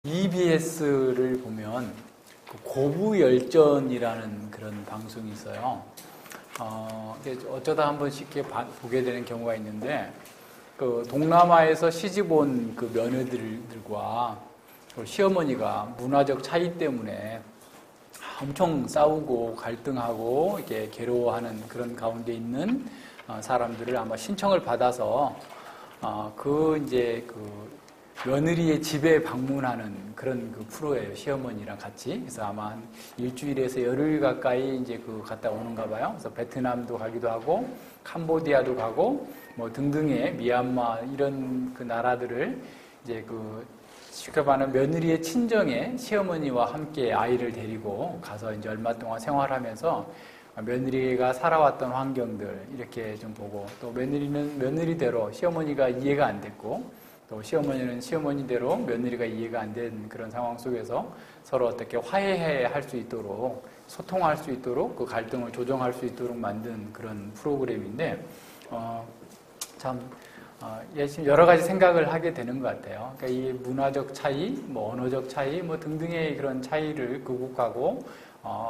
EBS를 보면 고부열전이라는 그런 방송이 있어요. 어쩌다 한번 쉽게 보게 되는 경우가 있는데, 그 동남아에서 시집 온 그 며느리들과 시어머니가 문화적 차이 때문에 엄청 싸우고 갈등하고 이렇게 괴로워하는 그런 가운데 있는 사람들을 아마 신청을 받아서 그 며느리의 집에 방문하는 그런 그 프로예요. 시어머니랑 같이. 그래서 아마 한 일주일에서 열흘 가까이 이제 갔다 오는가 봐요. 그래서 베트남도 가기도 하고, 캄보디아도 가고, 뭐 등등의 미얀마 이런 그 나라들을 이제 쉽게 말하면 며느리의 친정에 시어머니와 함께 아이를 데리고 가서 이제 얼마 동안 생활하면서 며느리가 살아왔던 환경들 이렇게 좀 보고, 또 며느리는 며느리대로 시어머니가 이해가 안 됐고, 또 시어머니는 시어머니대로 며느리가 이해가 안 된 그런 상황 속에서 서로 어떻게 화해할 수 있도록, 소통할 수 있도록, 그 갈등을 조정할 수 있도록 만든 그런 프로그램인데, 여러 가지 생각을 하게 되는 것 같아요. 그러니까 이 문화적 차이, 뭐 언어적 차이, 뭐 등등의 그런 차이를 극복하고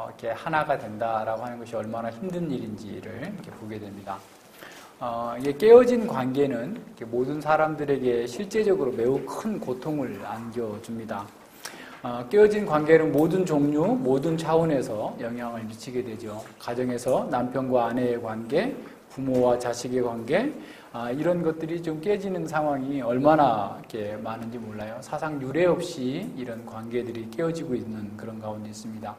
이렇게 하나가 된다라고 하는 것이 얼마나 힘든 일인지를 이렇게 보게 됩니다. 이게 깨어진 관계는 모든 사람들에게 실제적으로 매우 큰 고통을 안겨줍니다. 깨어진 관계는 모든 종류, 모든 차원에서 영향을 미치게 되죠. 가정에서 남편과 아내의 관계, 부모와 자식의 관계, 이런 것들이 좀 깨지는 상황이 얼마나 이렇게 많은지 몰라요. 사상 유례 없이 이런 관계들이 깨어지고 있는 그런 가운데 있습니다.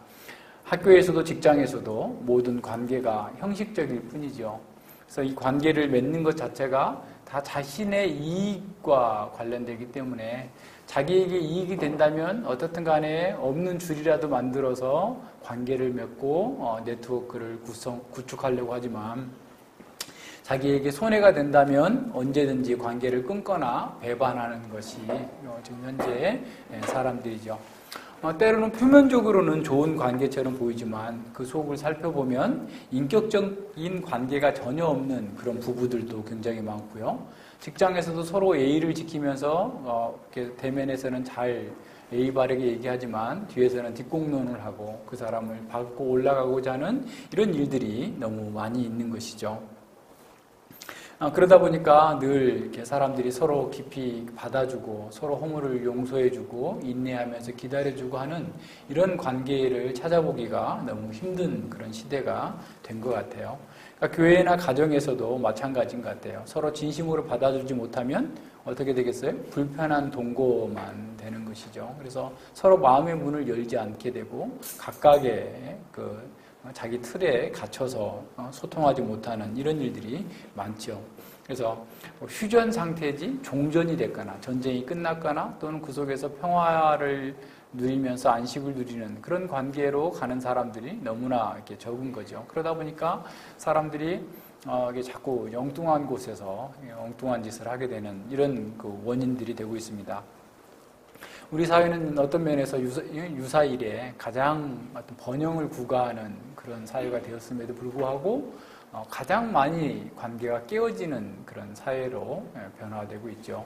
학교에서도 직장에서도 모든 관계가 형식적일 뿐이죠. 그래서 이 관계를 맺는 것 자체가 다 자신의 이익과 관련되기 때문에 자기에게 이익이 된다면 어떻든 간에 없는 줄이라도 만들어서 관계를 맺고 네트워크를 구축하려고 하지만, 자기에게 손해가 된다면 언제든지 관계를 끊거나 배반하는 것이 지금 현재의 사람들이죠. 때로는 표면적으로는 좋은 관계처럼 보이지만 그 속을 살펴보면 인격적인 관계가 전혀 없는 그런 부부들도 굉장히 많고요. 직장에서도 서로 예의를 지키면서 이렇게 대면에서는 잘 예의 바르게 얘기하지만 뒤에서는 뒷공론을 하고 그 사람을 밟고 올라가고자 하는 이런 일들이 너무 많이 있는 것이죠. 그러다 보니까 늘 이렇게 사람들이 서로 깊이 받아주고 서로 허물을 용서해주고 인내하면서 기다려주고 하는 이런 관계를 찾아보기가 너무 힘든 그런 시대가 된 것 같아요. 그러니까 교회나 가정에서도 마찬가지인 것 같아요. 서로 진심으로 받아주지 못하면 어떻게 되겠어요? 불편한 동거만 되는 것이죠. 그래서 서로 마음의 문을 열지 않게 되고 각각의 자기 틀에 갇혀서 소통하지 못하는 이런 일들이 많죠. 그래서 휴전 상태지 종전이 됐거나 전쟁이 끝났거나 또는 그 속에서 평화를 누리면서 안식을 누리는 그런 관계로 가는 사람들이 너무나 이렇게 적은 거죠. 그러다 보니까 사람들이 이게 자꾸 엉뚱한 곳에서 엉뚱한 짓을 하게 되는 이런 원인들이 되고 있습니다. 우리 사회는 어떤 면에서 유사일에 가장 어떤 번영을 구가하는 그런 사회가 되었음에도 불구하고 가장 많이 관계가 깨어지는 그런 사회로 변화되고 있죠.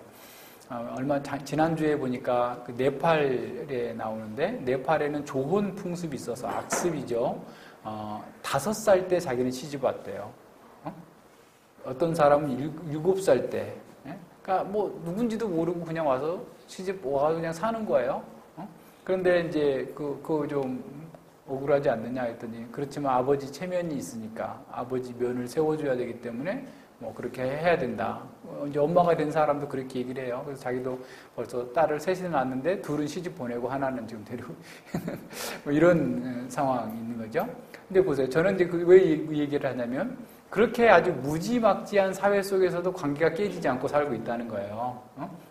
지난주에 보니까 네팔에 나오는데, 네팔에는 조혼 풍습이 있어서 악습이죠. 5살 때 자기는 시집 왔대요. 어떤 사람은 7살 때. 그러니까 뭐 누군지도 모르고 그냥 와서 시집 와서 그냥 사는 거예요. 그런데 이제 그거 좀 억울하지 않느냐 했더니, 그렇지만 아버지 체면이 있으니까 아버지 면을 세워줘야 되기 때문에 뭐 그렇게 해야 된다. 이제 엄마가 된 사람도 그렇게 얘기를 해요. 그래서 자기도 벌써 딸을 셋이나 낳았는데 둘은 시집 보내고 하나는 지금 데리고 뭐 이런 상황이 있는 거죠. 근데 보세요. 저는 이제 왜 이 얘기를 하냐면, 그렇게 아주 무지막지한 사회 속에서도 관계가 깨지지 않고 살고 있다는 거예요.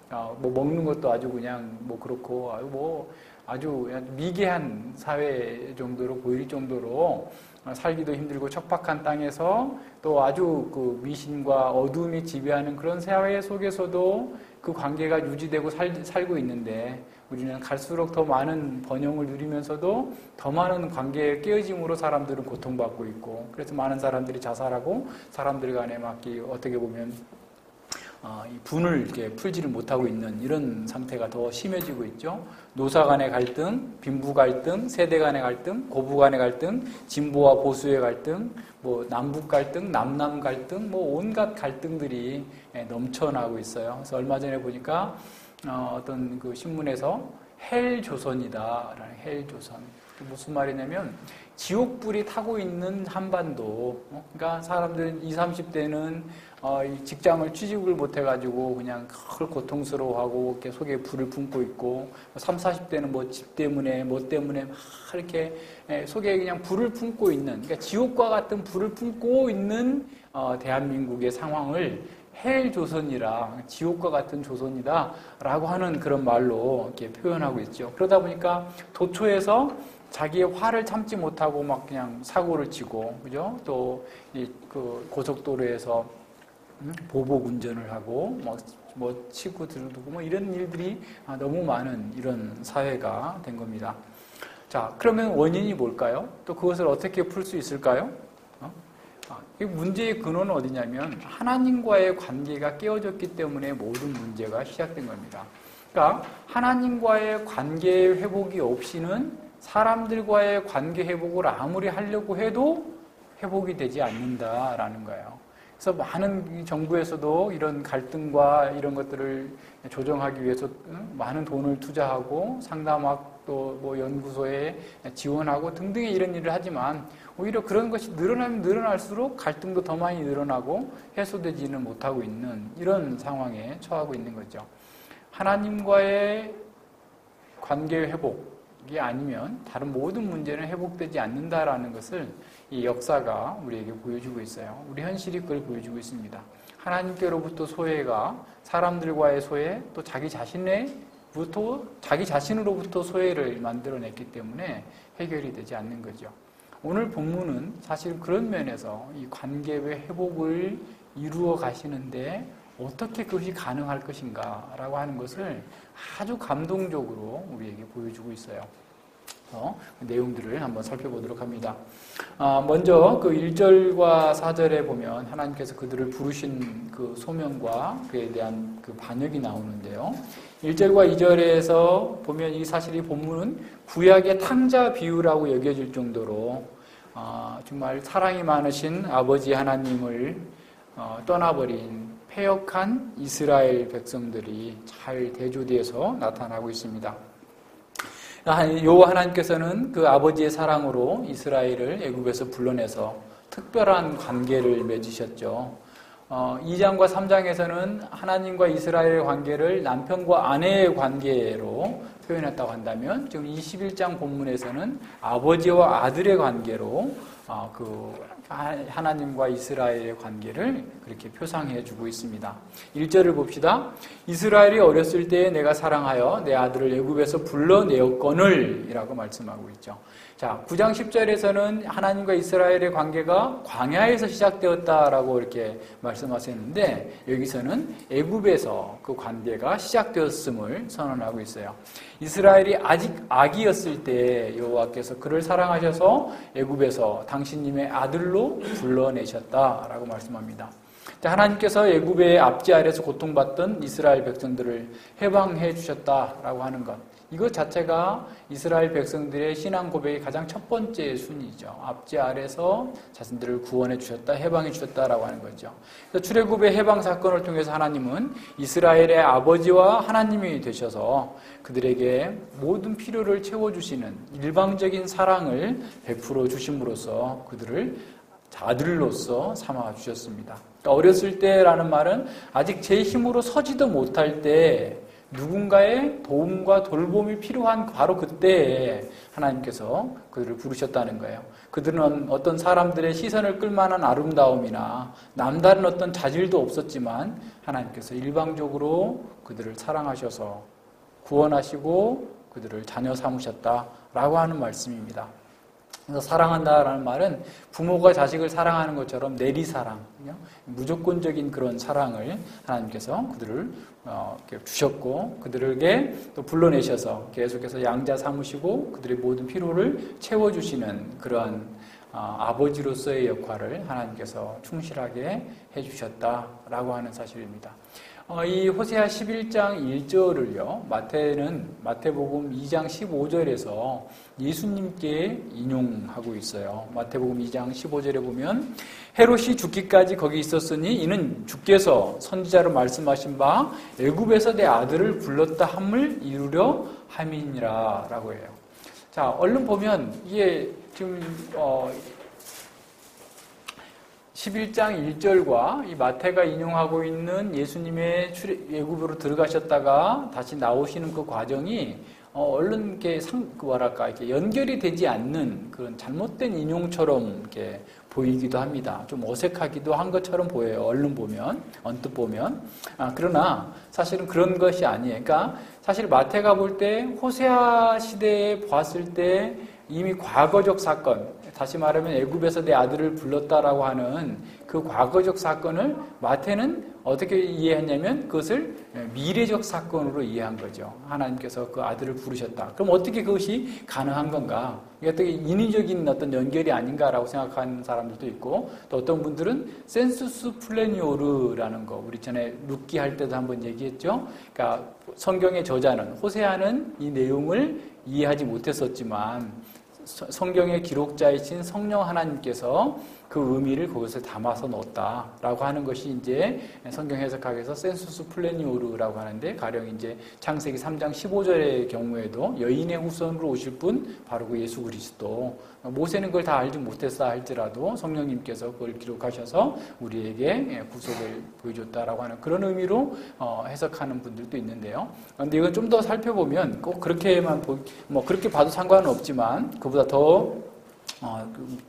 뭐 먹는 것도 아주 그냥 뭐 그렇고 아주 미개한 사회 정도로 보일 정도로 살기도 힘들고 척박한 땅에서 또 아주 미신과 어두움이 지배하는 그런 사회 속에서도 그 관계가 유지되고 살고 있는데, 우리는 갈수록 더 많은 번영을 누리면서도 더 많은 관계의 깨어짐으로 사람들은 고통받고 있고, 그래서 많은 사람들이 자살하고 사람들 간에 막 어떻게 보면 이 분을 이렇게 풀지를 못하고 있는 이런 상태가 더 심해지고 있죠. 노사 간의 갈등, 빈부 갈등, 세대 간의 갈등, 고부 간의 갈등, 진보와 보수의 갈등, 뭐 남북 갈등, 남남 갈등, 뭐 온갖 갈등들이 넘쳐나고 있어요. 그래서 얼마 전에 보니까 어떤 그 신문에서 헬조선이다라는 헬조선. 무슨 말이냐면 지옥불이 타고 있는 한반도. 그러니까 사람들은 20, 30대는 직장을 취직을 못해가지고 그냥 늘 고통스러워하고 이렇게 속에 불을 품고 있고 30, 40대는 뭐 집 때문에 뭐 때문에 막 이렇게 속에 그냥 불을 품고 있는 그러니까 지옥과 같은 불을 품고 있는 대한민국의 상황을 헬조선이라 지옥과 같은 조선이다라고 하는 그런 말로 이렇게 표현하고 있죠. 그러다 보니까 도처에서 자기의 화를 참지 못하고 막 그냥 사고를 치고, 그죠? 또 그 고속도로에서 보복 운전을 하고 뭐 치고 들고 뭐 이런 일들이 너무 많은 이런 사회가 된 겁니다. 자, 그러면 원인이 뭘까요? 또 그것을 어떻게 풀 수 있을까요? 이 문제의 근원은 어디냐면 하나님과의 관계가 깨어졌기 때문에 모든 문제가 시작된 겁니다. 그러니까 하나님과의 관계 회복이 없이는 사람들과의 관계 회복을 아무리 하려고 해도 회복이 되지 않는다라는 거예요. 그래서 많은 정부에서도 이런 갈등과 이런 것들을 조정하기 위해서 많은 돈을 투자하고 상담학 또 뭐 연구소에 지원하고 등등의 이런 일을 하지만 오히려 그런 것이 늘어나면 늘어날수록 갈등도 더 많이 늘어나고 해소되지는 못하고 있는 이런 상황에 처하고 있는 거죠. 하나님과의 관계 회복이 아니면 다른 모든 문제는 회복되지 않는다라는 것을 이 역사가 우리에게 보여주고 있어요. 우리 현실이 그걸 보여주고 있습니다. 하나님께로부터 소외가 사람들과의 소외, 또 자기 자신으로부터 소외를 만들어냈기 때문에 해결이 되지 않는 거죠. 오늘 본문은 사실 그런 면에서 이 관계의 회복을 이루어 가시는데 어떻게 그것이 가능할 것인가 라고 하는 것을 아주 감동적으로 우리에게 보여주고 있어요. 내용들을 한번 살펴보도록 합니다. 먼저 그 1절과 4절에 보면 하나님께서 그들을 부르신 그 소명과 그에 대한 그 반역이 나오는데요. 1절과 2절에서 보면 이 사실 이 본문은 구약의 탕자 비유라고 여겨질 정도로 정말 사랑이 많으신 아버지 하나님을 떠나버린 패역한 이스라엘 백성들이 잘 대조되어서 나타나고 있습니다. 여호와 하나님께서는 그 아버지의 사랑으로 이스라엘을 애굽에서 불러내서 특별한 관계를 맺으셨죠. 2장과 3장에서는 하나님과 이스라엘의 관계를 남편과 아내의 관계로 표현했다고 한다면 지금 21장 본문에서는 아버지와 아들의 관계로 하나님과 이스라엘의 관계를 그렇게 표상해 주고 있습니다. 1절을 봅시다. 이스라엘이 어렸을 때에 내가 사랑하여 내 아들을 애굽에서 불러내었거늘 이라고 말씀하고 있죠. 자, 9장 10절에서는 하나님과 이스라엘의 관계가 광야에서 시작되었다라고 이렇게 말씀하셨는데 여기서는 애굽에서 그 관계가 시작되었음을 선언하고 있어요. 이스라엘이 아직 아기였을 때 여호와께서 그를 사랑하셔서 애굽에서 당신님의 아들로 불러내셨다라고 말씀합니다. 하나님께서 애굽의 압제 아래서 고통받던 이스라엘 백성들을 해방해 주셨다라고 하는 것, 이것 자체가 이스라엘 백성들의 신앙 고백의 가장 첫 번째 순위죠. 압제 아래서 자신들을 구원해 주셨다, 해방해 주셨다라고 하는 거죠. 출애굽의 해방 사건을 통해서 하나님은 이스라엘의 아버지와 하나님이 되셔서 그들에게 모든 필요를 채워주시는 일방적인 사랑을 베풀어 주심으로써 그들을 아들로서 삼아 주셨습니다. 그러니까 어렸을 때라는 말은 아직 제 힘으로 서지도 못할 때 누군가의 도움과 돌봄이 필요한 바로 그때에 하나님께서 그들을 부르셨다는 거예요. 그들은 어떤 사람들의 시선을 끌만한 아름다움이나 남다른 어떤 자질도 없었지만 하나님께서 일방적으로 그들을 사랑하셔서 구원하시고 그들을 자녀 삼으셨다라고 하는 말씀입니다. 그래서 사랑한다라는 말은 부모가 자식을 사랑하는 것처럼 내리사랑, 무조건적인 그런 사랑을 하나님께서 그들을 주셨고 그들에게 또 불러내셔서 계속해서 양자 삼으시고 그들의 모든 필요를 채워주시는 그러한 아버지로서의 역할을 하나님께서 충실하게 해주셨다라고 하는 사실입니다. 이 호세아 11장 1절을요, 마태복음 2장 15절에서 예수님께 인용하고 있어요. 마태복음 2장 15절에 보면 헤롯이 죽기까지 거기 있었으니 이는 주께서 선지자로 말씀하신 바 애굽에서 내 아들을 불렀다 함을 이루려 함이니라 라고 해요. 자, 얼른 보면 이게 지금 11장 1절과 이 마태가 인용하고 있는 예수님의 애굽으로 들어가셨다가 다시 나오시는 그 과정이 얼른 이렇게 이렇게 연결이 되지 않는 그런 잘못된 인용처럼 이렇게 보이기도 합니다. 좀 어색하기도 한 것처럼 보여요. 언뜻 보면. 그러나 사실은 그런 것이 아니에요. 그러니까 사실 마태가 볼 때 호세아 시대에 봤을 때 이미 과거적 사건, 다시 말하면 애굽에서 내 아들을 불렀다라고 하는 그 과거적 사건을 마태는 어떻게 이해했냐면 그것을 미래적 사건으로 이해한 거죠. 하나님께서 그 아들을 부르셨다. 그럼 어떻게 그것이 가능한 건가? 이게 어떻게 인위적인 어떤 연결이 아닌가라고 생각하는 사람들도 있고, 또 어떤 분들은 센수스 플래니오르라는 거, 우리 전에 룻기 할 때도 한번 얘기했죠. 그러니까 성경의 저자는, 호세아는 이 내용을 이해하지 못했었지만 성경의 기록자이신 성령 하나님께서 그 의미를 그것을 담아서 넣었다라고 하는 것이 이제 성경 해석학에서 센수스 플래니오르라고 하는데, 가령 이제 창세기 3장 15절의 경우에도 여인의 후손으로 오실 분 바로 그 예수 그리스도, 모세는 그걸 다 알지 못했다 할지라도 성령님께서 그걸 기록하셔서 우리에게 구속을 보여줬다라고 하는 그런 의미로 해석하는 분들도 있는데요. 그런데 이건 좀 더 살펴보면 꼭 그렇게만 그렇게 봐도 상관은 없지만 그보다 더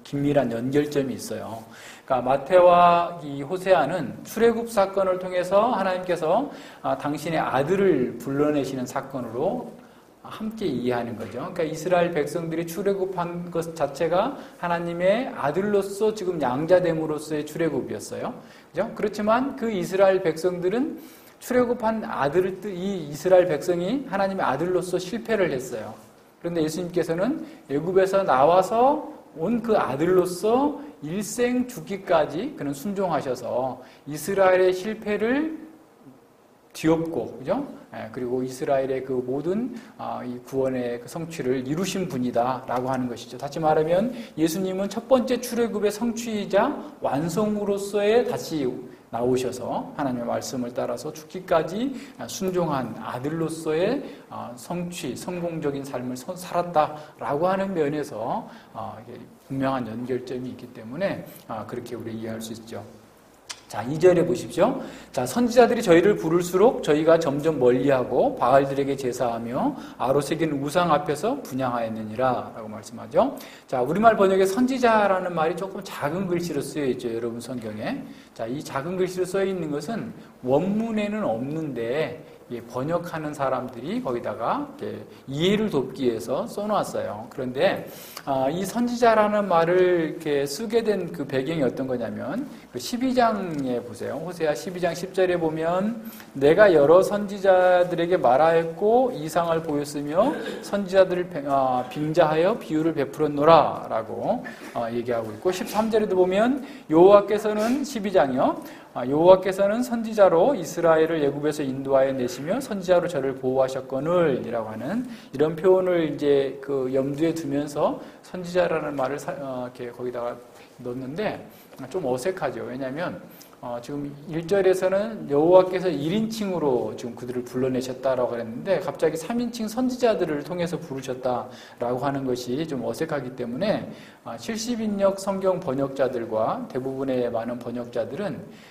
긴밀한 연결점이 있어요. 그러니까 마태와 이 호세아는 출애굽 사건을 통해서 하나님께서 당신의 아들을 불러내시는 사건으로 함께 이해하는 거죠. 그러니까 이스라엘 백성들이 출애굽한 것 자체가 하나님의 아들로서 지금 양자됨으로써의 출애굽이었어요. 그죠? 그렇지만 그 이스라엘 백성들은 출애굽한 이 이스라엘 백성이 하나님의 아들로서 실패를 했어요. 그런데 예수님께서는 애굽에서 나와서 온 그 아들로서 일생 죽기까지 그는 순종하셔서 이스라엘의 실패를 뒤엎고, 그죠? 그리고 이스라엘의 그 모든 이 구원의 그 성취를 이루신 분이다라고 하는 것이죠. 다시 말하면 예수님은 첫 번째 출애굽의 성취이자 완성으로서의 다시 나오셔서 하나님의 말씀을 따라서 죽기까지 순종한 아들로서의 성취, 성공적인 삶을 살았다라고 하는 면에서 분명한 연결점이 있기 때문에 그렇게 우리 이해할 수 있죠. 자, 2절에 보십시오. 자, 선지자들이 저희를 부를수록 저희가 점점 멀리하고 바알들에게 제사하며 아로새긴 우상 앞에서 분향하였느니라 라고 말씀하죠. 자, 우리말 번역에 선지자라는 말이 조금 작은 글씨로 쓰여 있죠. 여러분 성경에. 자, 이 작은 글씨로 써 있는 것은 원문에는 없는데 번역하는 사람들이 거기다가 이해를 돕기 위해서 써놨어요. 그런데 이 선지자라는 말을 이렇게 쓰게 된 그 배경이 어떤 거냐면 12장에 보세요. 호세아 12장 10절에 보면 내가 여러 선지자들에게 말하였고 이상을 보였으며 선지자들을 빙자하여 비유를 베풀었노라 라고 얘기하고 있고, 13절에도 보면 여호와께서는 12장이요. 여호와께서는 선지자로 이스라엘을 애굽에서 인도하여 내시며 선지자로 저를 보호하셨거늘 이라고 하는 이런 표현을 이제 그 염두에 두면서 선지자라는 말을 이렇게 거기다가 넣었는데 좀 어색하죠. 왜냐하면 지금 1절에서는 여호와께서 1인칭으로 지금 그들을 불러내셨다라고 했는데 갑자기 3인칭 선지자들을 통해서 부르셨다라고 하는 것이 좀 어색하기 때문에 70인역 성경 번역자들과 대부분의 많은 번역자들은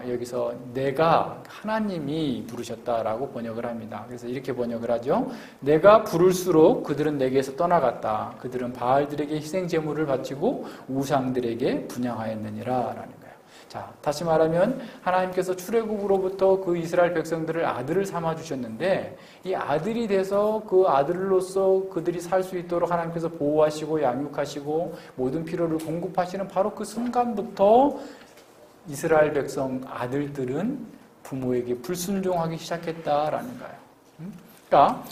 여기서 내가 하나님이 부르셨다라고 번역을 합니다. 그래서 이렇게 번역을 하죠. 내가 부를수록 그들은 내게서 떠나갔다. 그들은 바알들에게 희생 제물을 바치고 우상들에게 분향하였느니라 라는 거예요. 자, 다시 말하면 하나님께서 출애굽으로부터 그 이스라엘 백성들을 아들을 삼아 주셨는데 이 아들이 돼서 그 아들로서 그들이 살 수 있도록 하나님께서 보호하시고 양육하시고 모든 필요를 공급하시는 바로 그 순간부터 이스라엘 백성 아들들은 부모에게 불순종하기 시작했다라는 거예요. 그러니까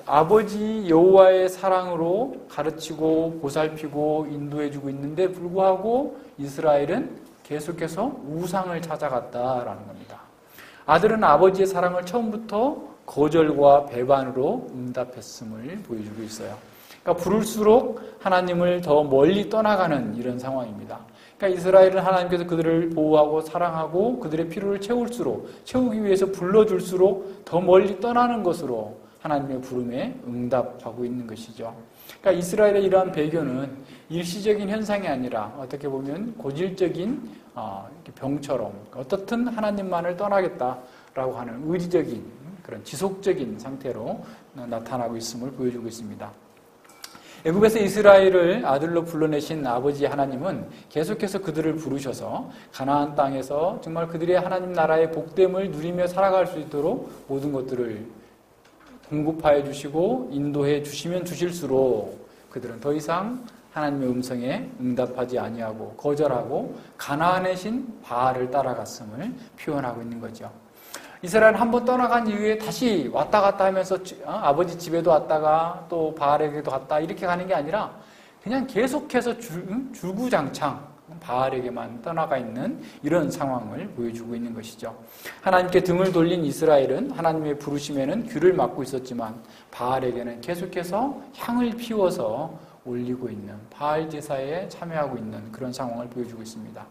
아버지 여호와의 사랑으로 가르치고 보살피고 인도해주고 있는데 불구하고 이스라엘은 계속해서 우상을 찾아갔다라는 겁니다. 아들은 아버지의 사랑을 처음부터 거절과 배반으로 응답했음을 보여주고 있어요. 그러니까 부를수록 하나님을 더 멀리 떠나가는 이런 상황입니다. 그러니까 이스라엘은 하나님께서 그들을 보호하고 사랑하고 그들의 필요를 채우기 위해서 불러줄수록 더 멀리 떠나는 것으로 하나님의 부름에 응답하고 있는 것이죠. 그러니까 이스라엘의 이러한 배교는 일시적인 현상이 아니라 어떻게 보면 고질적인 병처럼 어떻든 하나님만을 떠나겠다라고 하는 의지적인 그런 지속적인 상태로 나타나고 있음을 보여주고 있습니다. 애굽에서 이스라엘을 아들로 불러내신 아버지 하나님은 계속해서 그들을 부르셔서 가나안 땅에서 정말 그들의 하나님 나라의 복됨을 누리며 살아갈 수 있도록 모든 것들을 공급하여 주시고 인도해 주시면 주실수록 그들은 더 이상 하나님의 음성에 응답하지 아니하고 거절하고 가나안의 신 바알을 따라갔음을 표현하고 있는 거죠. 이스라엘은 한번 떠나간 이후에 다시 왔다 갔다 하면서 아버지 집에도 왔다가 또 바알에게도 갔다 이렇게 가는 게 아니라 그냥 계속해서 주구장창 바알에게만 떠나가 있는 이런 상황을 보여주고 있는 것이죠. 하나님께 등을 돌린 이스라엘은 하나님의 부르심에는 귀를 막고 있었지만 바알에게는 계속해서 향을 피워서 올리고 있는 바알 제사에 참여하고 있는 그런 상황을 보여주고 있습니다.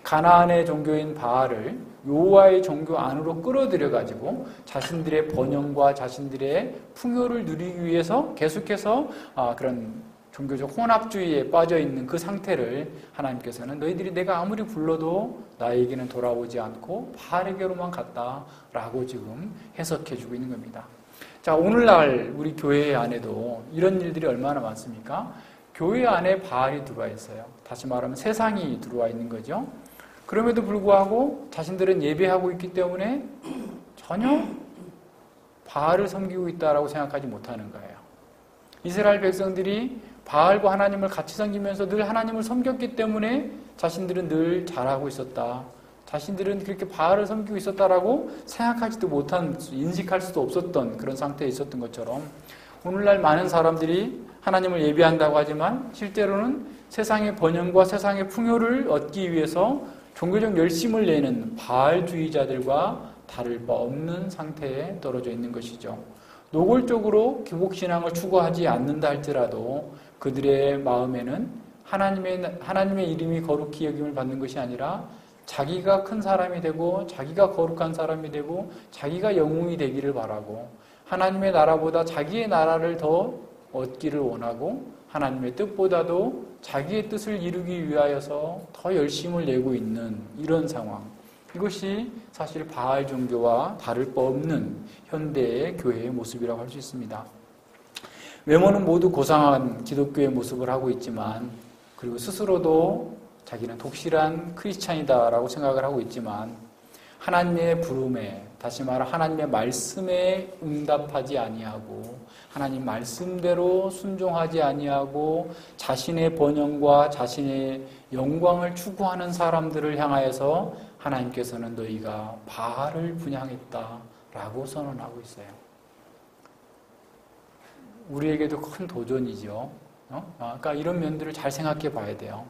가나안의 종교인 바알을 여호와의 종교 안으로 끌어들여 가지고 자신들의 번영과 자신들의 풍요를 누리기 위해서 계속해서 그런 종교적 혼합주의에 빠져 있는 그 상태를 하나님께서는 너희들이 내가 아무리 불러도 나에게는 돌아오지 않고 바알에게로만 갔다라고 지금 해석해 주고 있는 겁니다. 자, 오늘날 우리 교회 안에도 이런 일들이 얼마나 많습니까? 교회 안에 바알이 들어와 있어요. 다시 말하면 세상이 들어와 있는 거죠. 그럼에도 불구하고 자신들은 예배하고 있기 때문에 전혀 바알을 섬기고 있다라고 생각하지 못하는 거예요. 이스라엘 백성들이 바알과 하나님을 같이 섬기면서 늘 하나님을 섬겼기 때문에 자신들은 늘 잘하고 있었다. 자신들은 그렇게 바알을 섬기고 있었다라고 생각하지도 못한, 인식할 수도 없었던 그런 상태에 있었던 것처럼 오늘날 많은 사람들이 하나님을 예배한다고 하지만 실제로는 세상의 번영과 세상의 풍요를 얻기 위해서 종교적 열심을 내는 바알주의자들과 다를 바 없는 상태에 떨어져 있는 것이죠. 노골적으로 기복신앙을 추구하지 않는다 할지라도 그들의 마음에는 하나님의 이름이 거룩히 여김을 받는 것이 아니라 자기가 큰 사람이 되고 자기가 거룩한 사람이 되고 자기가 영웅이 되기를 바라고 하나님의 나라보다 자기의 나라를 더 얻기를 원하고 하나님의 뜻보다도 자기의 뜻을 이루기 위하여서 더 열심을 내고 있는 이런 상황. 이것이 사실 바알 종교와 다를 바 없는 현대의 교회의 모습이라고 할 수 있습니다. 외모는 모두 고상한 기독교의 모습을 하고 있지만 그리고 스스로도 자기는 독실한 크리스찬이다라고 생각을 하고 있지만 하나님의 부름에 다시 말해 하나님의 말씀에 응답하지 아니하고 하나님 말씀대로 순종하지 아니하고 자신의 번영과 자신의 영광을 추구하는 사람들을 향하여서 하나님께서는 너희가 바알을 분향했다라고 선언하고 있어요. 우리에게도 큰 도전이죠. 그러니까 이런 면들을 잘 생각해 봐야 돼요.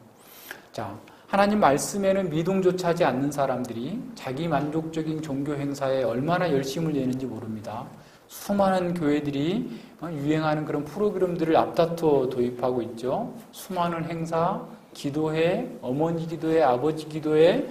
자, 하나님 말씀에는 미동조차 하지 않는 사람들이 자기 만족적인 종교 행사에 얼마나 열심을 내는지 모릅니다. 수많은 교회들이 유행하는 그런 프로그램들을 앞다퉈 도입하고 있죠. 수많은 행사, 기도회, 어머니 기도회, 아버지 기도회,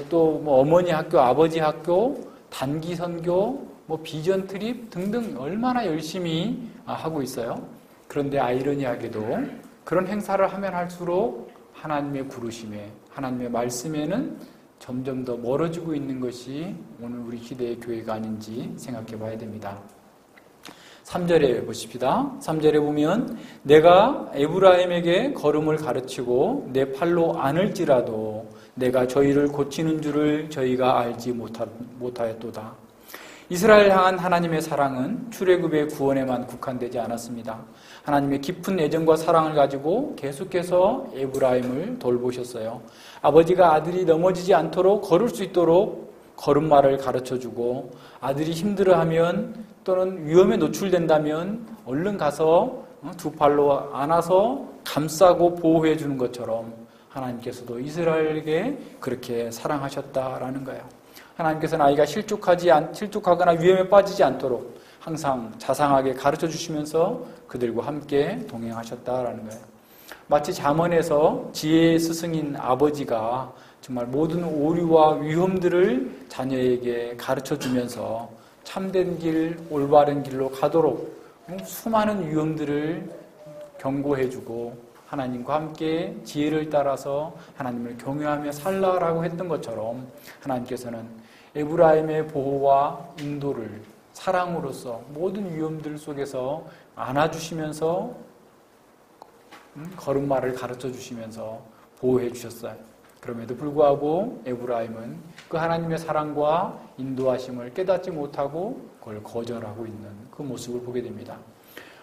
또 어머니 학교, 아버지 학교, 단기 선교, 비전 트립 등등 얼마나 열심히 하고 있어요. 그런데 아이러니하게도 그런 행사를 하면 할수록 하나님의 부르심에, 하나님의 말씀에는 점점 더 멀어지고 있는 것이 오늘 우리 시대의 교회가 아닌지 생각해 봐야 됩니다. 3절에 보십시다. 3절에 보면 내가 에브라임에게 걸음을 가르치고 내 팔로 안을지라도 내가 저희를 고치는 줄을 저희가 알지 못하였도다. 이스라엘 향한 하나님의 사랑은 출애굽의 구원에만 국한되지 않았습니다. 하나님의 깊은 애정과 사랑을 가지고 계속해서 에브라임을 돌보셨어요. 아버지가 아들이 넘어지지 않도록 걸을 수 있도록 걸음마를 가르쳐주고 아들이 힘들어하면 또는 위험에 노출된다면 얼른 가서 두 팔로 안아서 감싸고 보호해 주는 것처럼 하나님께서도 이스라엘에게 그렇게 사랑하셨다라는 거예요. 하나님께서는 아이가 실족하거나 위험에 빠지지 않도록 항상 자상하게 가르쳐 주시면서 그들과 함께 동행하셨다라는 거예요. 마치 잠언에서 지혜의 스승인 아버지가 정말 모든 오류와 위험들을 자녀에게 가르쳐 주면서 참된 길, 올바른 길로 가도록 수많은 위험들을 경고해 주고 하나님과 함께 지혜를 따라서 하나님을 경외하며 살라라고 했던 것처럼 하나님께서는 에브라임의 보호와 인도를 사랑으로서 모든 위험들 속에서 안아주시면서 걸음마를 가르쳐 주시면서 보호해 주셨어요. 그럼에도 불구하고 에브라임은 그 하나님의 사랑과 인도하심을 깨닫지 못하고 그걸 거절하고 있는 그 모습을 보게 됩니다.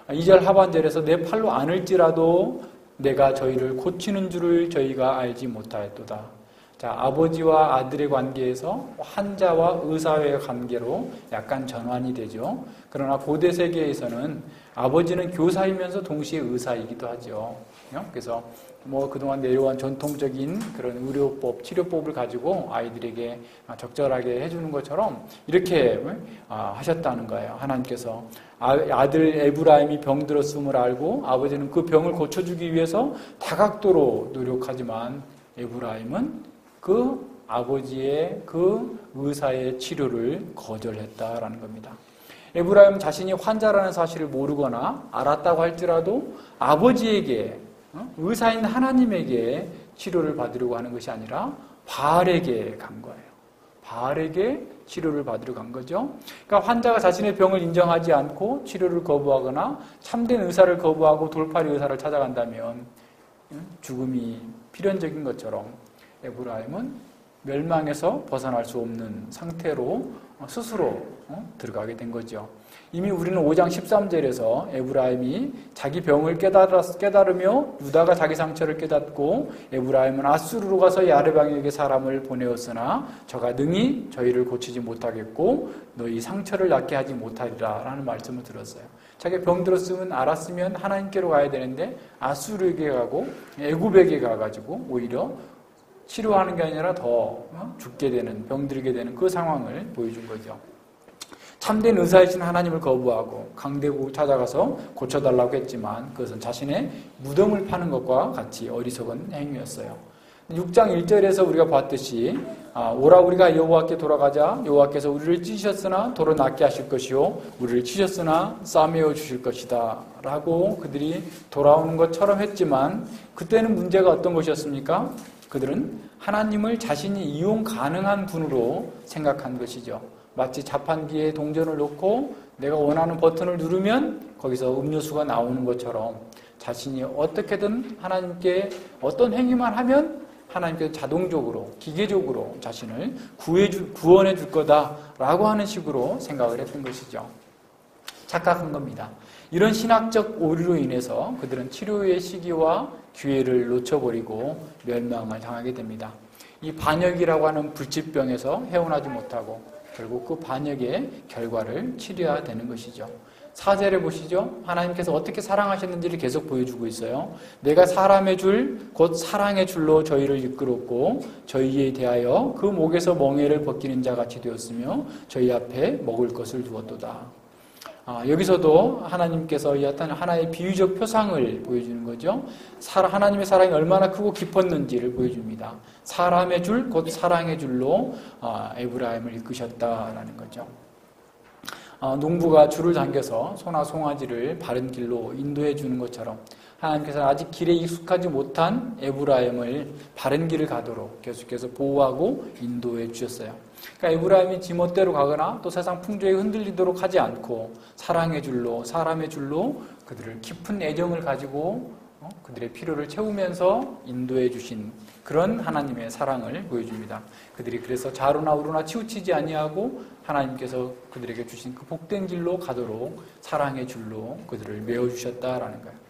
2절 하반절에서 내 팔로 안을지라도 내가 저희를 고치는 줄을 저희가 알지 못하였도다. 자, 아버지와 아들의 관계에서 환자와 의사의 관계로 약간 전환이 되죠. 그러나 고대 세계에서는 아버지는 교사이면서 동시에 의사이기도 하죠. 그래서 그동안 내려온 전통적인 그런 의료법, 치료법을 가지고 아이들에게 적절하게 해주는 것처럼 이렇게 하셨다는 거예요. 하나님께서 아들 에브라임이 병들었음을 알고 아버지는 그 병을 고쳐주기 위해서 다각도로 노력하지만 에브라임은 그 아버지의 그 의사의 치료를 거절했다라는 겁니다. 에브라임 자신이 환자라는 사실을 모르거나 알았다고 할지라도 아버지에게 의사인 하나님에게 치료를 받으려고 하는 것이 아니라 바알에게 간 거예요. 바알에게 치료를 받으러 간 거죠. 그러니까 환자가 자신의 병을 인정하지 않고 치료를 거부하거나 참된 의사를 거부하고 돌팔이 의사를 찾아간다면 죽음이 필연적인 것처럼 에브라임은 멸망에서 벗어날 수 없는 상태로 스스로 들어가게 된 거죠. 이미 우리는 5장 13절에서 에브라임이 자기 병을 깨달으며 유다가 자기 상처를 깨닫고 에브라임은 아수르로 가서 야르방에게 사람을 보내었으나 저가 능히 저희를 고치지 못하겠고 너희 상처를 낫게 하지 못하리라 라는 말씀을 들었어요. 자기 병 들었으면 알았으면 하나님께로 가야 되는데 아수르에게 가고 애굽에게 가가지고 오히려 치료하는 게 아니라 더 죽게 되는, 병들게 되는 그 상황을 보여준 거죠. 참된 의사이신 하나님을 거부하고 강대국을 찾아가서 고쳐달라고 했지만 그것은 자신의 무덤을 파는 것과 같이 어리석은 행위였어요. 6장 1절에서 우리가 봤듯이 오라 우리가 여호와께 돌아가자. 여호와께서 우리를 찢으셨으나 도로 낫게 하실 것이요 우리를 치셨으나 싸매어 주실 것이다 라고 그들이 돌아오는 것처럼 했지만 그때는 문제가 어떤 것이었습니까? 그들은 하나님을 자신이 이용 가능한 분으로 생각한 것이죠. 마치 자판기에 동전을 넣고 내가 원하는 버튼을 누르면 거기서 음료수가 나오는 것처럼 자신이 어떻게든 하나님께 어떤 행위만 하면 하나님께서 자동적으로 기계적으로 자신을 구원해 줄 거다라고 하는 식으로 생각을 했던 것이죠. 착각한 겁니다. 이런 신학적 오류로 인해서 그들은 치료의 시기와 기회를 놓쳐버리고 멸망을 당하게 됩니다. 이 반역이라고 하는 불치병에서 헤어나지 못하고 결국 그 반역의 결과를 치러야 되는 것이죠. 4절에 보시죠. 하나님께서 어떻게 사랑하셨는지를 계속 보여주고 있어요. 내가 사람의 줄, 곧 사랑의 줄로 저희를 이끌었고 저희에 대하여 그 목에서 멍에를 벗기는 자같이 되었으며 저희 앞에 먹을 것을 두었도다. 여기서도 하나님께서 이 어떤 하나의 비유적 표상을 보여주는 거죠. 하나님의 사랑이 얼마나 크고 깊었는지를 보여줍니다. 사람의 줄, 곧 사랑의 줄로 에브라임을 이끄셨다라는 거죠. 농부가 줄을 당겨서 소나 송아지를 바른 길로 인도해 주는 것처럼 하나님께서 아직 길에 익숙하지 못한 에브라임을 바른 길을 가도록 계속해서 보호하고 인도해 주셨어요. 그러니까 에브라임이 지멋대로 가거나 또 세상 풍조에 흔들리도록 하지 않고 사랑의 줄로, 사람의 줄로 그들을 깊은 애정을 가지고 그들의 필요를 채우면서 인도해 주신 그런 하나님의 사랑을 보여줍니다. 그들이 그래서 좌로나 우로나 치우치지 아니하고 하나님께서 그들에게 주신 그 복된 길로 가도록 사랑의 줄로 그들을 메어주셨다라는 거예요.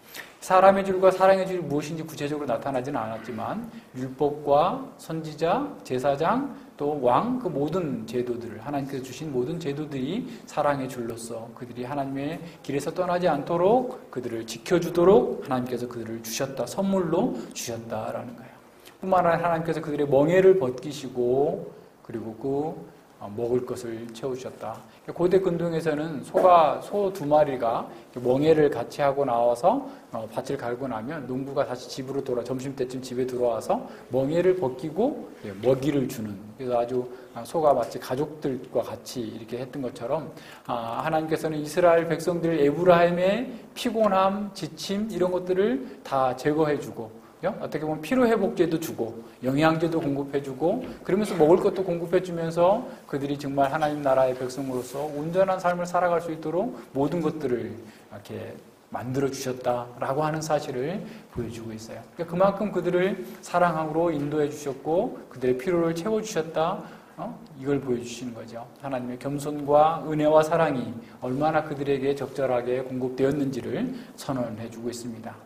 사람의 줄과 사랑의 줄이 무엇인지 구체적으로 나타나지는 않았지만 율법과 선지자, 제사장, 또 왕, 그 모든 제도들을 하나님께서 주신 모든 제도들이 사랑의 줄로서 그들이 하나님의 길에서 떠나지 않도록 그들을 지켜주도록 하나님께서 그들을 주셨다, 선물로 주셨다라는 거예요. 뿐만 아니라 하나님께서 그들의 멍에를 벗기시고 그리고 그 먹을 것을 채우셨다. 고대 근동에서는 소 두 마리가 멍에를 같이 하고 나와서 밭을 갈고 나면 농부가 다시 집으로 점심때쯤 집에 들어와서 멍에를 벗기고 먹이를 주는, 그래서 아주 소가 마치 가족들과 같이 이렇게 했던 것처럼 하나님께서는 이스라엘 백성들 에브라임의 피곤함, 지침 이런 것들을 다 제거해주고 어떻게 보면 피로회복제도 주고 영양제도 공급해주고 그러면서 먹을 것도 공급해주면서 그들이 정말 하나님 나라의 백성으로서 온전한 삶을 살아갈 수 있도록 모든 것들을 이렇게 만들어주셨다라고 하는 사실을 보여주고 있어요. 그러니까 그만큼 그들을 사랑으로 인도해 주셨고 그들의 필요를 채워주셨다, 이걸 보여주시는 거죠. 하나님의 겸손과 은혜와 사랑이 얼마나 그들에게 적절하게 공급되었는지를 선언해 주고 있습니다.